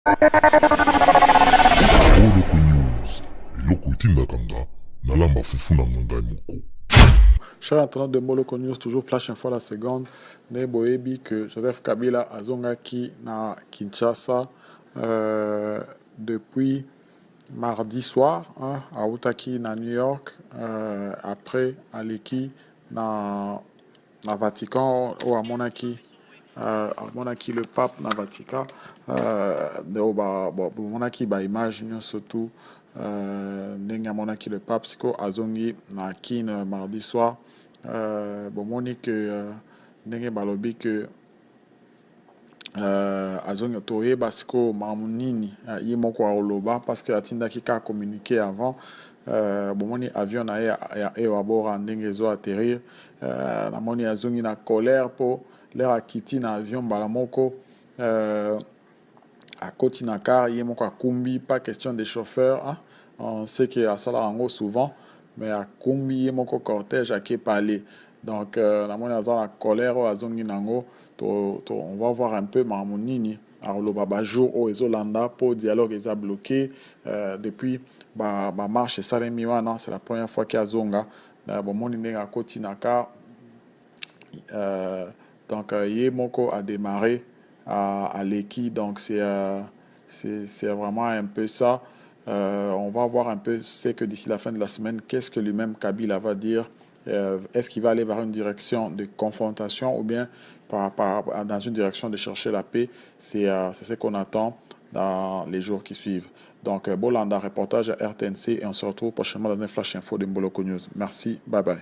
Boloko News, eloko etindakanga na lamba fufu na ngai moko. Chers internautes de Boloko News, toujours flash info à la seconde. Ne boyebi que Joseph Kabila azongaki na Kinshasa depuis mardi soir, à Outaki na New York, après aleki na Vatican ou à Monaki. Monaki le pape na Vatican monaki ba image surtout ndenge monaki le pape siko azongi na kin mardi soir bomoni que ndenge balobi que azongi toyeba siko mamunini ye moko oloba parce que atindaki ka communiquer avant bomoni avion na ye wabora ndenge ezo atterrir namoni azongi na colère po l'air akiti na avion mbala moko à koti na car ye moko akumbi, pas question des chauffeurs, hein? On sait que à ça là souvent mais akumbi ye moko cortège ake parler donc la moni aza la colère o azongi nango on va voir un peu mamonini aloba ba jour o ezolanda po dialogue eza bloqué depuis ba marche salemi wana c'est la première fois qu'il azonga bomoni ndenge akoti na car donc Yemoko a démarré à l'Eki, donc c'est vraiment un peu ça. On va voir un peu ce que d'ici la fin de la semaine, qu'est-ce que lui-même Kabila va dire. Est-ce qu'il va aller vers une direction de confrontation ou bien dans une direction de chercher la paix. C'est ce qu'on attend dans les jours qui suivent. Donc, Bolanda, reportage à RTNC et on se retrouve prochainement dans un flash info de Boloko News. Merci, bye bye.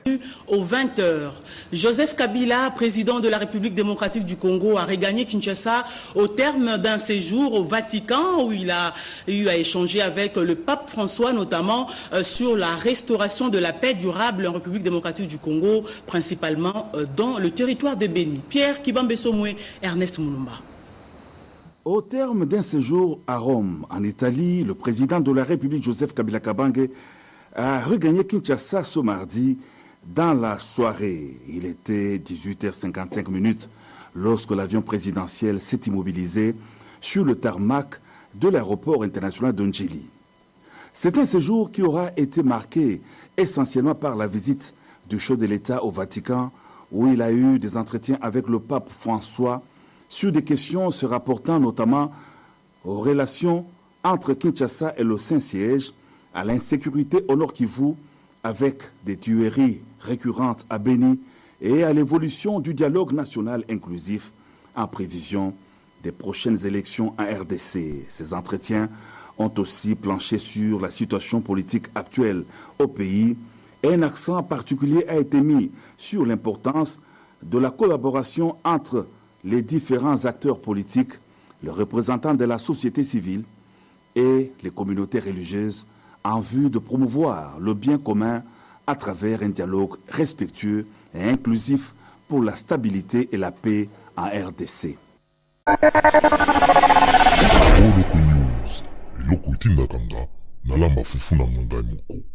Aux 20h, Joseph Kabila, président de la République démocratique du Congo, a regagné Kinshasa au terme d'un séjour au Vatican où il a eu à échanger avec le pape François, notamment sur la restauration de la paix durable en République démocratique du Congo, principalement dans le territoire de Béni. Pierre Kibambe-Somoué, Ernest Moulumba. Au terme d'un séjour à Rome, en Italie, le président de la République, Joseph Kabila Kabange, a regagné Kinshasa ce mardi dans la soirée. Il était 18h55 lorsque l'avion présidentiel s'est immobilisé sur le tarmac de l'aéroport international de Njili. C'est un séjour qui aura été marqué essentiellement par la visite du chef de l'État au Vatican, où il a eu des entretiens avec le pape François sur des questions se rapportant notamment aux relations entre Kinshasa et le Saint-Siège, à l'insécurité au Nord Kivu, avec des tueries récurrentes à Béni, et à l'évolution du dialogue national inclusif en prévision des prochaines élections en RDC. Ces entretiens ont aussi planché sur la situation politique actuelle au pays, et un accent particulier a été mis sur l'importance de la collaboration entre les différents acteurs politiques, les représentants de la société civile et les communautés religieuses en vue de promouvoir le bien commun à travers un dialogue respectueux et inclusif pour la stabilité et la paix en RDC. Boloko News, eloko etindakanga na lamba fufu na ngai moko.